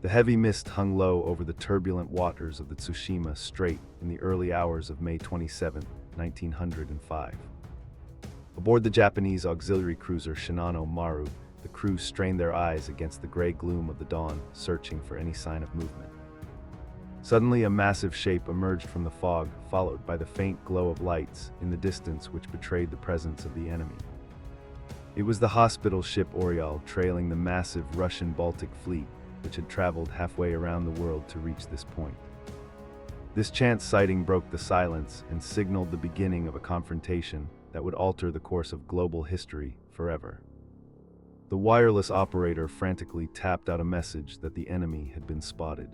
The heavy mist hung low over the turbulent waters of the Tsushima Strait in the early hours of May 27, 1905. Aboard the Japanese auxiliary cruiser Shinano Maru, the crew strained their eyes against the gray gloom of the dawn, searching for any sign of movement. Suddenly, a massive shape emerged from the fog, followed by the faint glow of lights in the distance which betrayed the presence of the enemy. It was the hospital ship Oriol, trailing the massive Russian Baltic Fleet, which had traveled halfway around the world to reach this point. This chance sighting broke the silence and signaled the beginning of a confrontation that would alter the course of global history forever. The wireless operator frantically tapped out a message that the enemy had been spotted.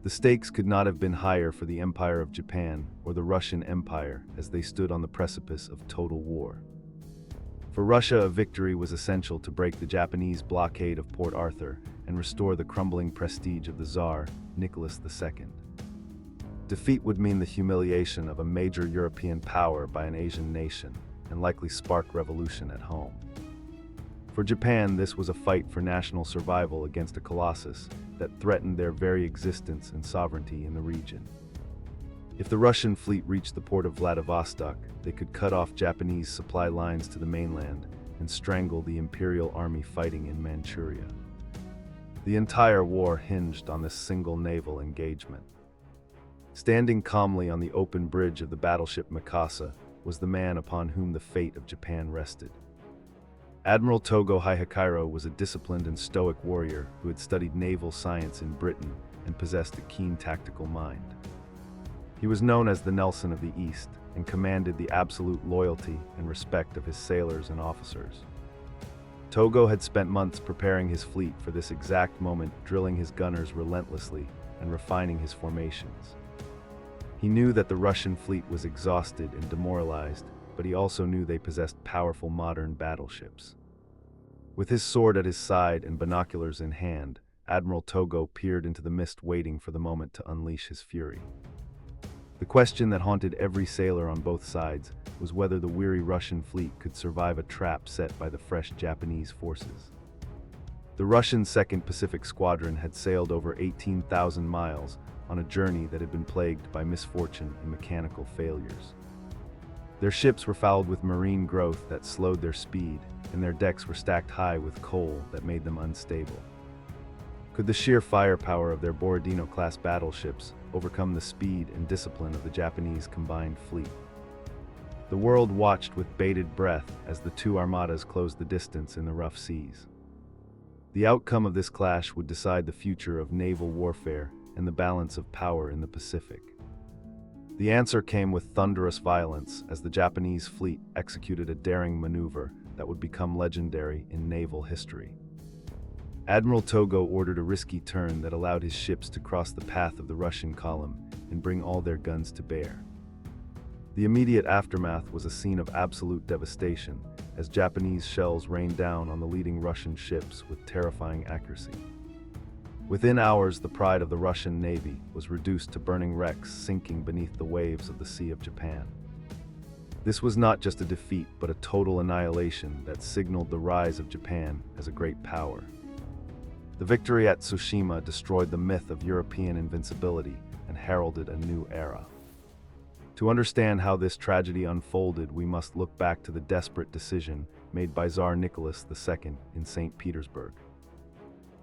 The stakes could not have been higher for the Empire of Japan or the Russian Empire as they stood on the precipice of total war. For Russia, a victory was essential to break the Japanese blockade of Port Arthur and restore the crumbling prestige of the Tsar, Nicholas II. Defeat would mean the humiliation of a major European power by an Asian nation and likely spark revolution at home. For Japan, this was a fight for national survival against a colossus that threatened their very existence and sovereignty in the region. If the Russian fleet reached the port of Vladivostok, they could cut off Japanese supply lines to the mainland and strangle the Imperial Army fighting in Manchuria. The entire war hinged on this single naval engagement. Standing calmly on the open bridge of the battleship Mikasa was the man upon whom the fate of Japan rested. Admiral Togo Heihachiro was a disciplined and stoic warrior who had studied naval science in Britain and possessed a keen tactical mind. He was known as the Nelson of the East and commanded the absolute loyalty and respect of his sailors and officers. Togo had spent months preparing his fleet for this exact moment, drilling his gunners relentlessly and refining his formations. He knew that the Russian fleet was exhausted and demoralized, but he also knew they possessed powerful modern battleships. With his sword at his side and binoculars in hand, Admiral Togo peered into the mist, waiting for the moment to unleash his fury. The question that haunted every sailor on both sides was whether the weary Russian fleet could survive a trap set by the fresh Japanese forces. The Russian 2nd Pacific Squadron had sailed over 18,000 miles on a journey that had been plagued by misfortune and mechanical failures. Their ships were fouled with marine growth that slowed their speed, and their decks were stacked high with coal that made them unstable. Could the sheer firepower of their Borodino-class battleships overcome the speed and discipline of the Japanese combined fleet? The world watched with bated breath as the two armadas closed the distance in the rough seas. The outcome of this clash would decide the future of naval warfare and the balance of power in the Pacific. The answer came with thunderous violence as the Japanese fleet executed a daring maneuver that would become legendary in naval history. Admiral Togo ordered a risky turn that allowed his ships to cross the path of the Russian column and bring all their guns to bear. The immediate aftermath was a scene of absolute devastation as Japanese shells rained down on the leading Russian ships with terrifying accuracy. Within hours, the pride of the Russian Navy was reduced to burning wrecks sinking beneath the waves of the Sea of Japan. This was not just a defeat, but a total annihilation that signaled the rise of Japan as a great power. The victory at Tsushima destroyed the myth of European invincibility and heralded a new era. To understand how this tragedy unfolded, we must look back to the desperate decision made by Tsar Nicholas II in St. Petersburg.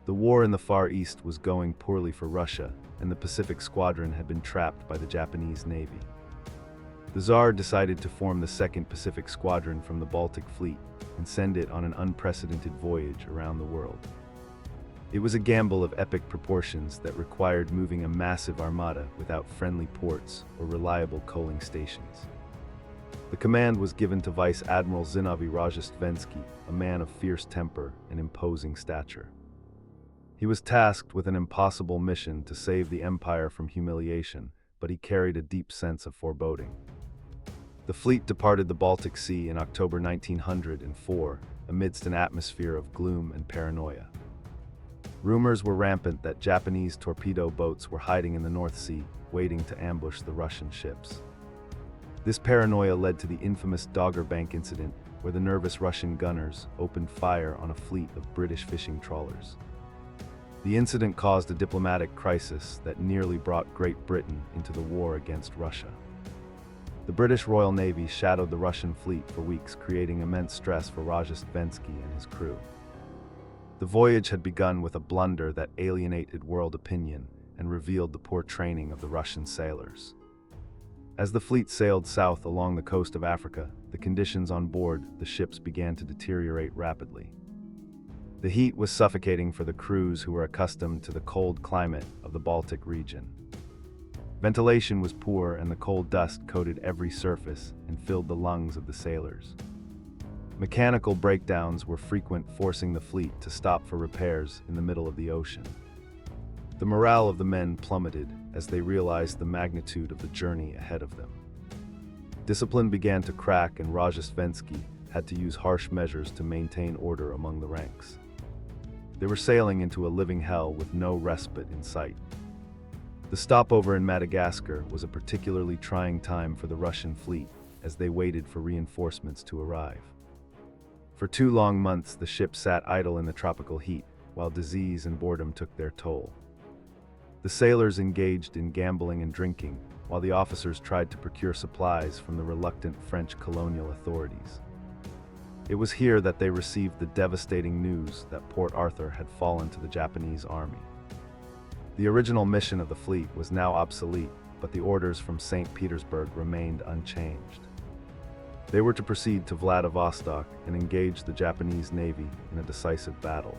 The war in the Far East was going poorly for Russia, and the Pacific Squadron had been trapped by the Japanese Navy. The Tsar decided to form the 2nd Pacific Squadron from the Baltic Fleet and send it on an unprecedented voyage around the world. It was a gamble of epic proportions that required moving a massive armada without friendly ports or reliable coaling stations. The command was given to Vice Admiral Zinovy Rozhestvensky, a man of fierce temper and imposing stature. He was tasked with an impossible mission to save the empire from humiliation, but he carried a deep sense of foreboding. The fleet departed the Baltic Sea in October 1904 amidst an atmosphere of gloom and paranoia. Rumors were rampant that Japanese torpedo boats were hiding in the North Sea, waiting to ambush the Russian ships. This paranoia led to the infamous Dogger Bank incident, where the nervous Russian gunners opened fire on a fleet of British fishing trawlers. The incident caused a diplomatic crisis that nearly brought Great Britain into the war against Russia. The British Royal Navy shadowed the Russian fleet for weeks, creating immense stress for Rozhestvensky and his crew. The voyage had begun with a blunder that alienated world opinion and revealed the poor training of the Russian sailors. As the fleet sailed south along the coast of Africa, the conditions on board the ships began to deteriorate rapidly. The heat was suffocating for the crews who were accustomed to the cold climate of the Baltic region. Ventilation was poor and the cold dust coated every surface and filled the lungs of the sailors. Mechanical breakdowns were frequent, forcing the fleet to stop for repairs in the middle of the ocean. The morale of the men plummeted as they realized the magnitude of the journey ahead of them. Discipline began to crack and Rozhestvensky had to use harsh measures to maintain order among the ranks. They were sailing into a living hell with no respite in sight. The stopover in Madagascar was a particularly trying time for the Russian fleet as they waited for reinforcements to arrive. For 2 long months, the ship sat idle in the tropical heat, while disease and boredom took their toll. The sailors engaged in gambling and drinking, while the officers tried to procure supplies from the reluctant French colonial authorities. It was here that they received the devastating news that Port Arthur had fallen to the Japanese army. The original mission of the fleet was now obsolete, but the orders from St. Petersburg remained unchanged. They were to proceed to Vladivostok and engage the Japanese Navy in a decisive battle.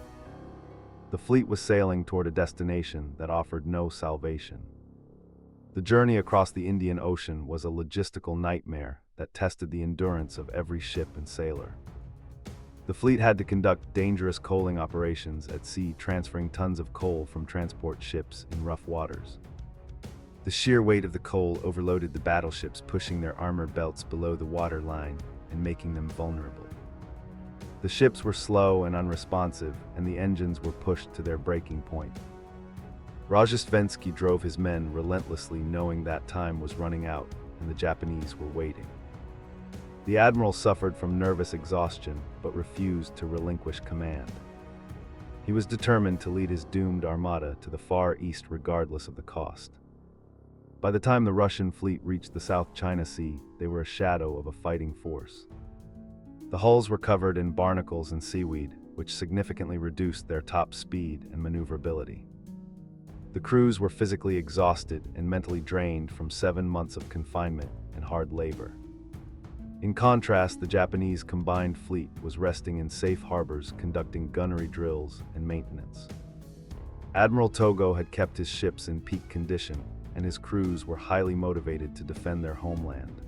The fleet was sailing toward a destination that offered no salvation. The journey across the Indian Ocean was a logistical nightmare that tested the endurance of every ship and sailor. The fleet had to conduct dangerous coaling operations at sea, transferring tons of coal from transport ships in rough waters. The sheer weight of the coal overloaded the battleships, pushing their armor belts below the water line and making them vulnerable. The ships were slow and unresponsive, and the engines were pushed to their breaking point. Rozhestvensky drove his men relentlessly, knowing that time was running out and the Japanese were waiting. The admiral suffered from nervous exhaustion, but refused to relinquish command. He was determined to lead his doomed armada to the Far East regardless of the cost. By the time the Russian fleet reached the South China Sea, they were a shadow of a fighting force. The hulls were covered in barnacles and seaweed, which significantly reduced their top speed and maneuverability. The crews were physically exhausted and mentally drained from 7 months of confinement and hard labor. In contrast, the Japanese combined fleet was resting in safe harbors, conducting gunnery drills and maintenance. Admiral Togo had kept his ships in peak condition, and his crews were highly motivated to defend their homeland.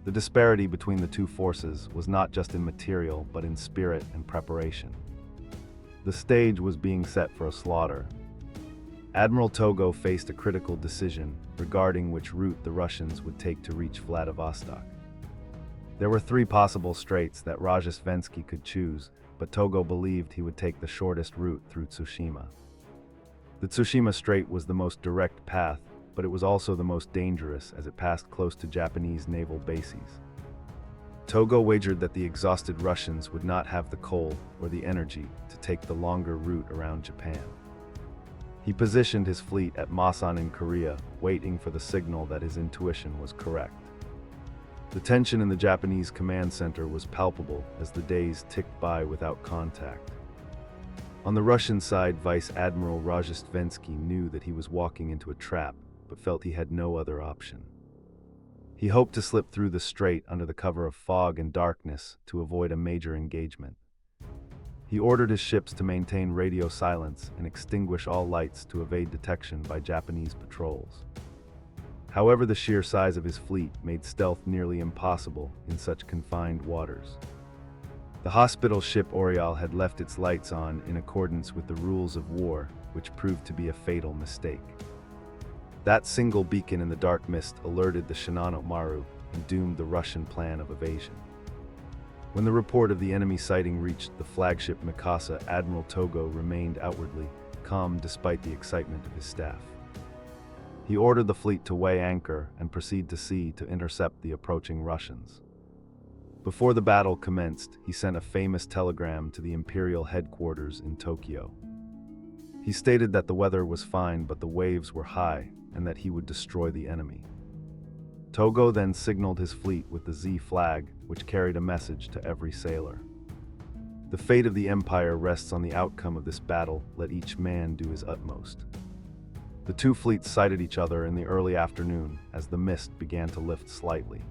The disparity between the two forces was not just in material, but in spirit and preparation. The stage was being set for a slaughter. Admiral Togo faced a critical decision regarding which route the Russians would take to reach Vladivostok. There were 3 possible straits that Rozhestvensky could choose, but Togo believed he would take the shortest route through Tsushima. The Tsushima Strait was the most direct path, but it was also the most dangerous as it passed close to Japanese naval bases. Togo wagered that the exhausted Russians would not have the coal or the energy to take the longer route around Japan. He positioned his fleet at Masan in Korea, waiting for the signal that his intuition was correct. The tension in the Japanese command center was palpable as the days ticked by without contact. On the Russian side, Vice Admiral Rozhestvensky knew that he was walking into a trap, but felt he had no other option. He hoped to slip through the strait under the cover of fog and darkness to avoid a major engagement. He ordered his ships to maintain radio silence and extinguish all lights to evade detection by Japanese patrols. However, the sheer size of his fleet made stealth nearly impossible in such confined waters. The hospital ship Oriole had left its lights on in accordance with the rules of war, which proved to be a fatal mistake. That single beacon in the dark mist alerted the Shinano Maru and doomed the Russian plan of evasion. When the report of the enemy sighting reached the flagship Mikasa, Admiral Togo remained outwardly calm despite the excitement of his staff. He ordered the fleet to weigh anchor and proceed to sea to intercept the approaching Russians. Before the battle commenced, he sent a famous telegram to the Imperial headquarters in Tokyo. He stated that the weather was fine but the waves were high and that he would destroy the enemy. Togo then signaled his fleet with the Z flag, which carried a message to every sailor. The fate of the empire rests on the outcome of this battle. Let each man do his utmost. The two fleets sighted each other in the early afternoon as the mist began to lift slightly.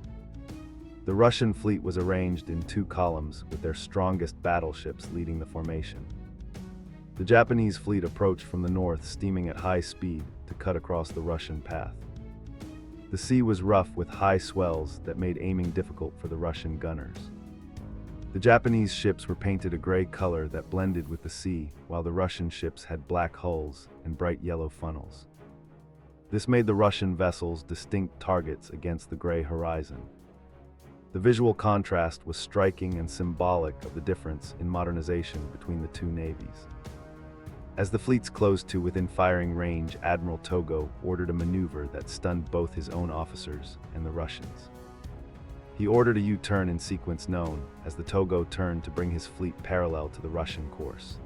The Russian fleet was arranged in two columns with their strongest battleships leading the formation. The Japanese fleet approached from the north, steaming at high speed to cut across the Russian path. The sea was rough with high swells that made aiming difficult for the Russian gunners. The Japanese ships were painted a gray color that blended with the sea, while the Russian ships had black hulls and bright yellow funnels. This made the Russian vessels distinct targets against the gray horizon. The visual contrast was striking and symbolic of the difference in modernization between the two navies. As the fleets closed to within firing range, Admiral Togo ordered a maneuver that stunned both his own officers and the Russians. He ordered a U-turn in sequence known as the Togo turn to bring his fleet parallel to the Russian course.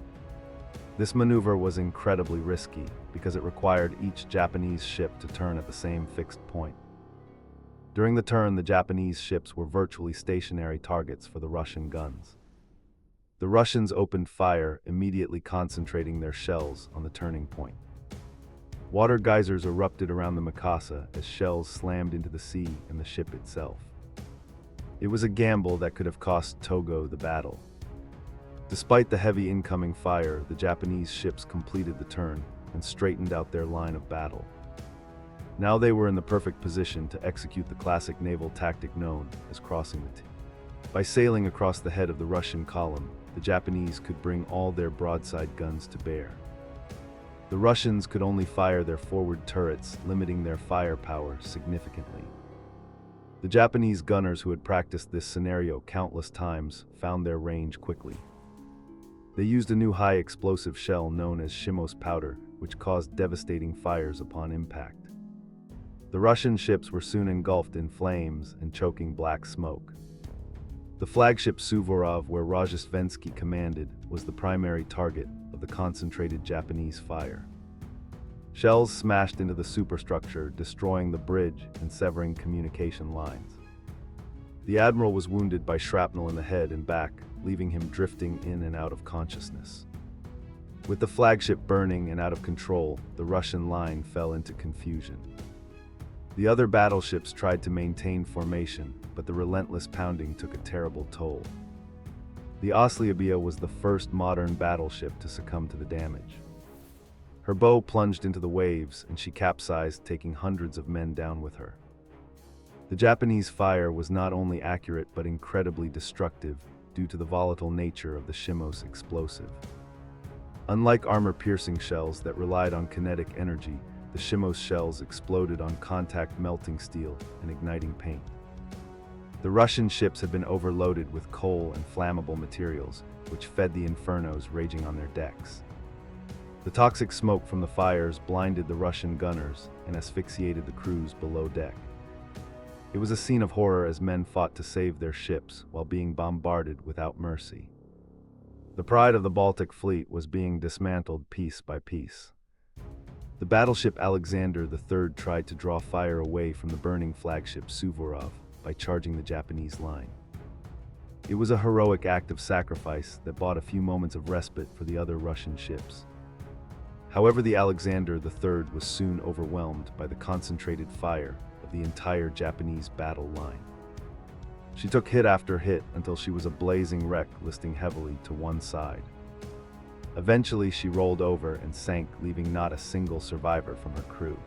This maneuver was incredibly risky because it required each Japanese ship to turn at the same fixed point. During the turn, the Japanese ships were virtually stationary targets for the Russian guns. The Russians opened fire, immediately concentrating their shells on the turning point. Water geysers erupted around the Mikasa as shells slammed into the sea and the ship itself. It was a gamble that could have cost Togo the battle. Despite the heavy incoming fire, the Japanese ships completed the turn and straightened out their line of battle. Now they were in the perfect position to execute the classic naval tactic known as crossing the T. By sailing across the head of the Russian column, the Japanese could bring all their broadside guns to bear. The Russians could only fire their forward turrets, limiting their firepower significantly. The Japanese gunners who had practiced this scenario countless times found their range quickly. They used a new high-explosive shell known as Shimos powder, which caused devastating fires upon impact. The Russian ships were soon engulfed in flames and choking black smoke. The flagship Suvorov, where Rozhestvensky commanded, was the primary target of the concentrated Japanese fire. Shells smashed into the superstructure, destroying the bridge and severing communication lines. The admiral was wounded by shrapnel in the head and back, leaving him drifting in and out of consciousness. With the flagship burning and out of control, the Russian line fell into confusion. The other battleships tried to maintain formation, but the relentless pounding took a terrible toll. The Oslabia was the first modern battleship to succumb to the damage. Her bow plunged into the waves and she capsized, taking hundreds of men down with her. The Japanese fire was not only accurate but incredibly destructive due to the volatile nature of the Shimos explosive. Unlike armor-piercing shells that relied on kinetic energy, the Shimos shells exploded on contact, melting steel and igniting paint. The Russian ships had been overloaded with coal and flammable materials, which fed the infernos raging on their decks. The toxic smoke from the fires blinded the Russian gunners and asphyxiated the crews below deck. It was a scene of horror as men fought to save their ships while being bombarded without mercy. The pride of the Baltic Fleet was being dismantled piece by piece. The battleship Alexander III tried to draw fire away from the burning flagship Suvorov by charging the Japanese line. It was a heroic act of sacrifice that bought a few moments of respite for the other Russian ships. However, the Alexander III was soon overwhelmed by the concentrated fire of the entire Japanese battle line. She took hit after hit until she was a blazing wreck, listing heavily to one side. Eventually, she rolled over and sank, leaving not a single survivor from her crew.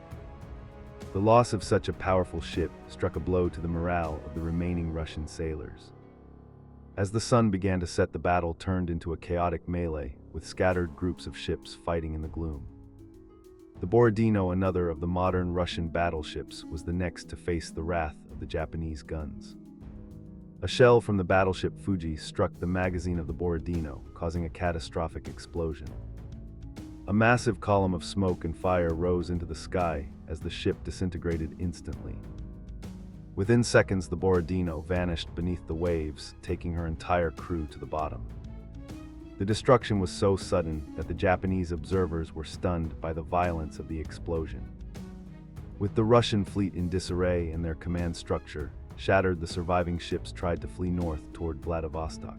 The loss of such a powerful ship struck a blow to the morale of the remaining Russian sailors. As the sun began to set, the battle turned into a chaotic melee, with scattered groups of ships fighting in the gloom. The Borodino, another of the modern Russian battleships, was the next to face the wrath of the Japanese guns. A shell from the battleship Fuji struck the magazine of the Borodino, causing a catastrophic explosion. A massive column of smoke and fire rose into the sky as the ship disintegrated instantly. Within seconds, the Borodino vanished beneath the waves, taking her entire crew to the bottom. The destruction was so sudden that the Japanese observers were stunned by the violence of the explosion. With the Russian fleet in disarray and their command structure shattered, the surviving ships tried to flee north toward Vladivostok.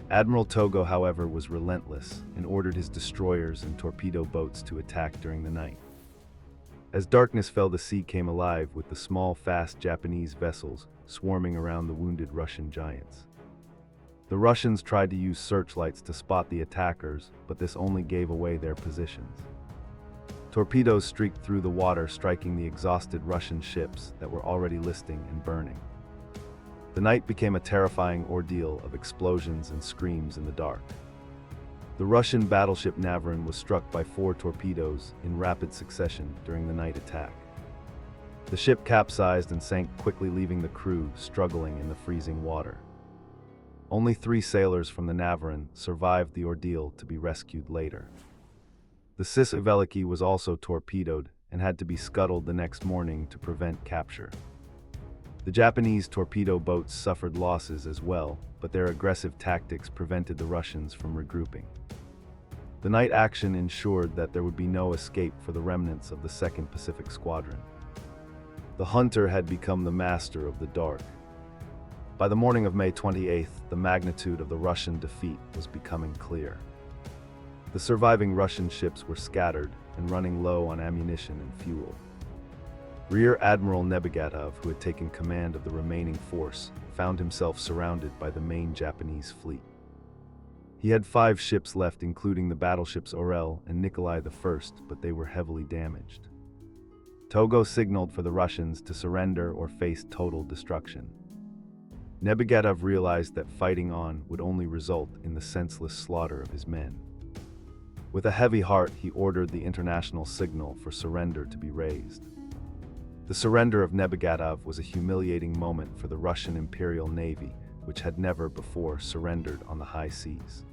Admiral Togo, however, was relentless and ordered his destroyers and torpedo boats to attack during the night. As darkness fell, the sea came alive with the small, fast Japanese vessels swarming around the wounded Russian giants. The Russians tried to use searchlights to spot the attackers, but this only gave away their positions. Torpedoes streaked through the water, striking the exhausted Russian ships that were already listing and burning. The night became a terrifying ordeal of explosions and screams in the dark. The Russian battleship Naval was struck by 4 torpedoes in rapid succession during the night attack. The ship capsized and sank quickly, leaving the crew struggling in the freezing water. Only 3 sailors from the Naval survived the ordeal to be rescued later. The Zinovy was also torpedoed and had to be scuttled the next morning to prevent capture. The Japanese torpedo boats suffered losses as well, but their aggressive tactics prevented the Russians from regrouping. The night action ensured that there would be no escape for the remnants of the 2nd Pacific Squadron. The Hunter had become the master of the dark. By the morning of May 28th, the magnitude of the Russian defeat was becoming clear. The surviving Russian ships were scattered and running low on ammunition and fuel. Rear Admiral Nebagatov, who had taken command of the remaining force, found himself surrounded by the main Japanese fleet. He had 5 ships left, including the battleships Orel and Nikolai I, but they were heavily damaged. Togo signaled for the Russians to surrender or face total destruction. Nebagatov realized that fighting on would only result in the senseless slaughter of his men. With a heavy heart, he ordered the international signal for surrender to be raised. The surrender of Nebagatov was a humiliating moment for the Russian Imperial Navy, which had never before surrendered on the high seas.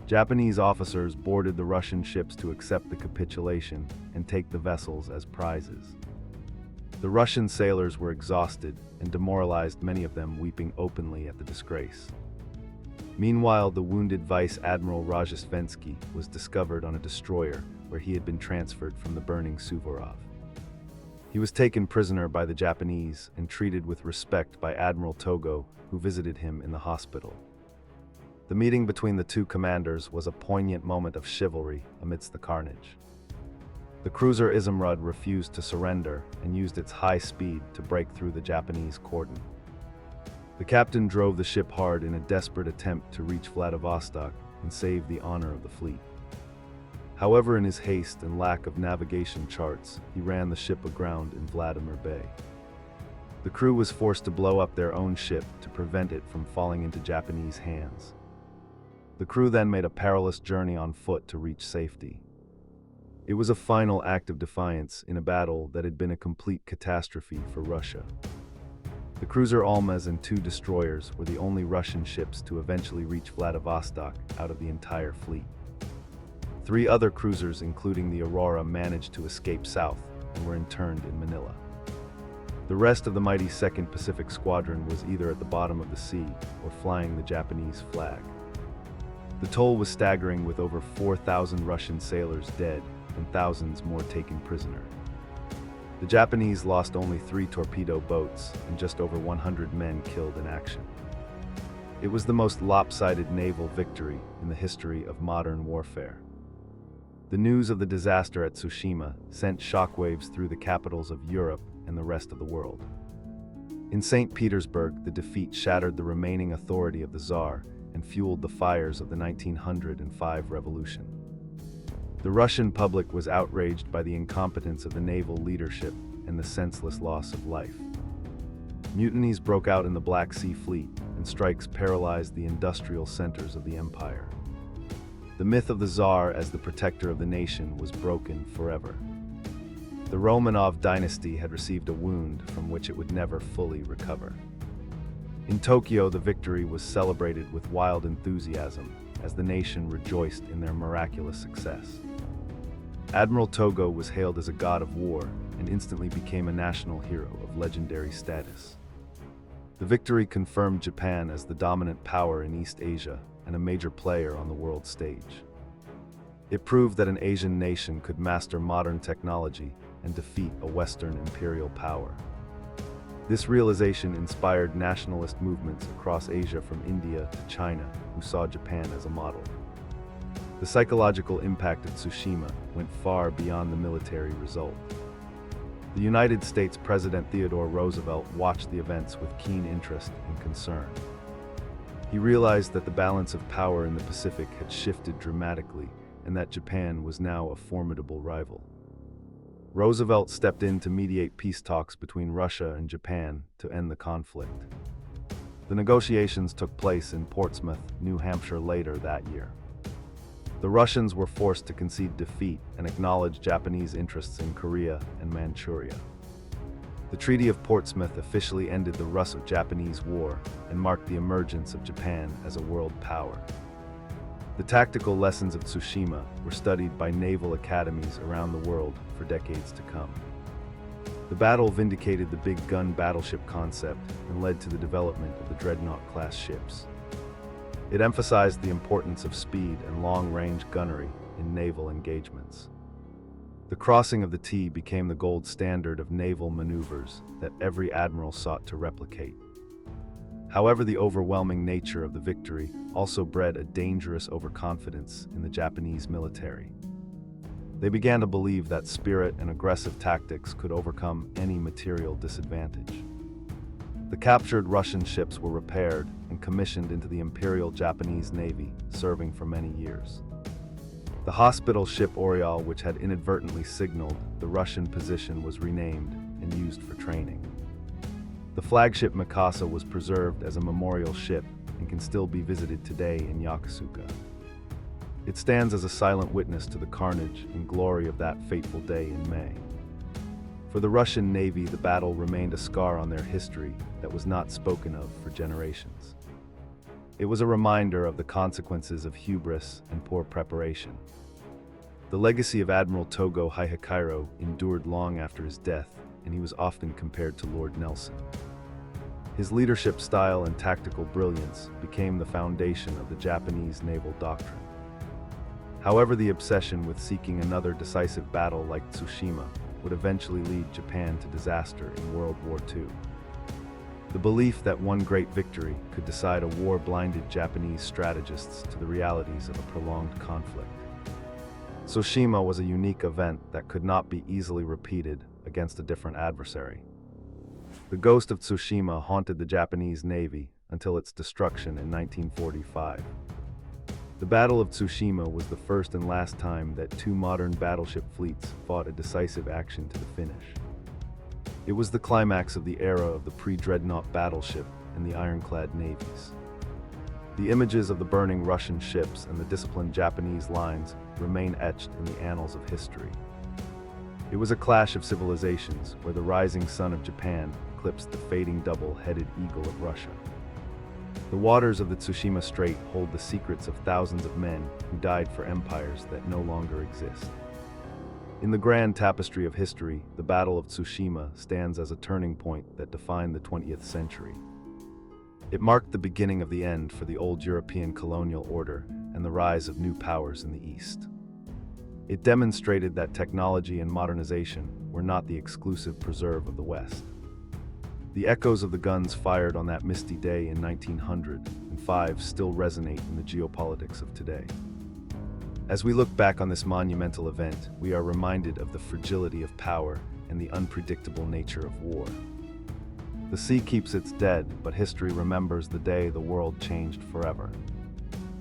Japanese officers boarded the Russian ships to accept the capitulation and take the vessels as prizes. The Russian sailors were exhausted and demoralized, many of them weeping openly at the disgrace. Meanwhile, the wounded Vice Admiral Rozhestvensky was discovered on a destroyer where he had been transferred from the burning Suvorov. He was taken prisoner by the Japanese and treated with respect by Admiral Togo, who visited him in the hospital. The meeting between the 2 commanders was a poignant moment of chivalry amidst the carnage. The cruiser Izumrud refused to surrender and used its high speed to break through the Japanese cordon. The captain drove the ship hard in a desperate attempt to reach Vladivostok and save the honor of the fleet. However, in his haste and lack of navigation charts, he ran the ship aground in Vladimir Bay. The crew was forced to blow up their own ship to prevent it from falling into Japanese hands. The crew then made a perilous journey on foot to reach safety. It was a final act of defiance in a battle that had been a complete catastrophe for Russia. The cruiser Almaz and 2 destroyers were the only Russian ships to eventually reach Vladivostok out of the entire fleet. 3 other cruisers, including the Aurora, managed to escape south and were interned in Manila. The rest of the mighty 2nd Pacific Squadron was either at the bottom of the sea or flying the Japanese flag. The toll was staggering, with over 4,000 Russian sailors dead and thousands more taken prisoner. The Japanese lost only 3 torpedo boats and just over 100 men killed in action. It was the most lopsided naval victory in the history of modern warfare. The news of the disaster at Tsushima sent shockwaves through the capitals of Europe and the rest of the world. In St. Petersburg, the defeat shattered the remaining authority of the Tsar and fueled the fires of the 1905 revolution. The Russian public was outraged by the incompetence of the naval leadership and the senseless loss of life. Mutinies broke out in the Black Sea Fleet, and strikes paralyzed the industrial centers of the empire. The myth of the Tsar as the protector of the nation was broken forever. The Romanov dynasty had received a wound from which it would never fully recover. In Tokyo, the victory was celebrated with wild enthusiasm as the nation rejoiced in their miraculous success. Admiral Togo was hailed as a god of war and instantly became a national hero of legendary status. The victory confirmed Japan as the dominant power in East Asia and a major player on the world stage. It proved that an Asian nation could master modern technology and defeat a Western imperial power. This realization inspired nationalist movements across Asia from India to China, who saw Japan as a model. The psychological impact of Tsushima went far beyond the military result. The United States President Theodore Roosevelt watched the events with keen interest and concern. He realized that the balance of power in the Pacific had shifted dramatically and that Japan was now a formidable rival. Roosevelt stepped in to mediate peace talks between Russia and Japan to end the conflict. The negotiations took place in Portsmouth, New Hampshire later that year. The Russians were forced to concede defeat and acknowledge Japanese interests in Korea and Manchuria. The Treaty of Portsmouth officially ended the Russo Japanese War and marked the emergence of Japan as a world power. The tactical lessons of Tsushima were studied by naval academies around the world for decades to come. The battle vindicated the big gun battleship concept and led to the development of the Dreadnought-class ships. It emphasized the importance of speed and long-range gunnery in naval engagements. The crossing of the T became the gold standard of naval maneuvers that every admiral sought to replicate. However, the overwhelming nature of the victory also bred a dangerous overconfidence in the Japanese military. They began to believe that spirit and aggressive tactics could overcome any material disadvantage. The captured Russian ships were repaired and commissioned into the Imperial Japanese Navy, serving for many years. The hospital ship Oriole, which had inadvertently signaled the Russian position, was renamed and used for training. The flagship Mikasa was preserved as a memorial ship and can still be visited today in Yokosuka. It stands as a silent witness to the carnage and glory of that fateful day in May. For the Russian Navy, the battle remained a scar on their history that was not spoken of for generations. It was a reminder of the consequences of hubris and poor preparation. The legacy of Admiral Togo Heihachiro endured long after his death, and he was often compared to Lord Nelson. His leadership style and tactical brilliance became the foundation of the Japanese naval doctrine. However, the obsession with seeking another decisive battle like Tsushima would eventually lead Japan to disaster in World War II. The belief that one great victory could decide a war blinded Japanese strategists to the realities of a prolonged conflict. Tsushima was a unique event that could not be easily repeated against a different adversary. The ghost of Tsushima haunted the Japanese Navy until its destruction in 1945. The Battle of Tsushima was the first and last time that two modern battleship fleets fought a decisive action to the finish. It was the climax of the era of the pre-dreadnought battleship and the ironclad navies. The images of the burning Russian ships and the disciplined Japanese lines remain etched in the annals of history. It was a clash of civilizations where the rising sun of Japan eclipsed the fading double-headed eagle of Russia. The waters of the Tsushima Strait hold the secrets of thousands of men who died for empires that no longer exist. In the grand tapestry of history, the Battle of Tsushima stands as a turning point that defined the 20th century. It marked the beginning of the end for the old European colonial order and the rise of new powers in the East. It demonstrated that technology and modernization were not the exclusive preserve of the West. The echoes of the guns fired on that misty day in 1905 still resonate in the geopolitics of today. As we look back on this monumental event, we are reminded of the fragility of power and the unpredictable nature of war. The sea keeps its dead, but history remembers the day the world changed forever.